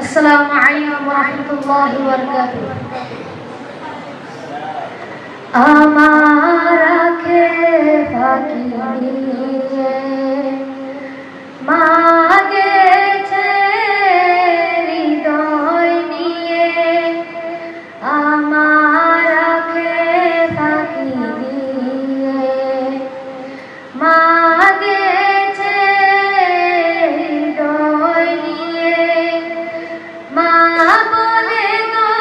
আসসালামু আলাইকুম ওয়া রাহমাতুল্লাহি ওয়া বারাকাতুহু। আমার আঁখে ফাঁকি দিয়ে মাগেছে হৃদয় নিয়ে, আমার আঁখে ফাঁকি দিয়ে মাগেছে হৃদয় নিয়ে। মা বলে গো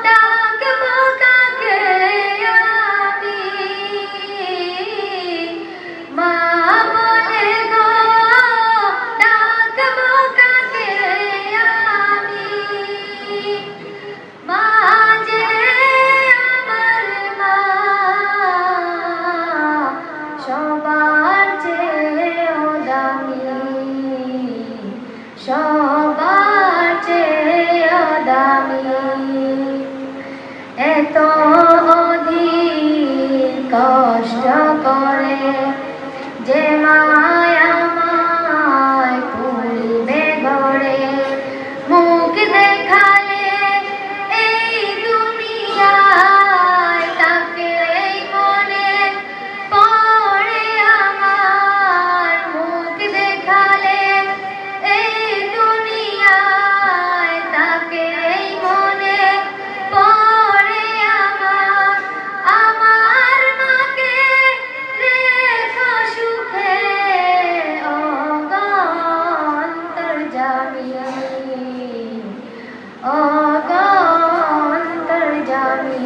ডাকবো কাকে আমি, মা বলে গো ডাকবো কাকে আমি। মা যে আমার মা, সবার চেয়েও দামি, সবার চেয়েও দামি। এত অধিক কষ্ট করে যে মায়া আমায় তুলবে গড়ে, মুখ দেখালে এই দুনিয়ায় তাকে মনে পড়ে আমার, মুখ দেখালে এই দুনিয়ায় তাকে মনে পড়ে আমার। আমার মাকে রেখো সুখে অন্তর্যামী, অন্তর্যামী।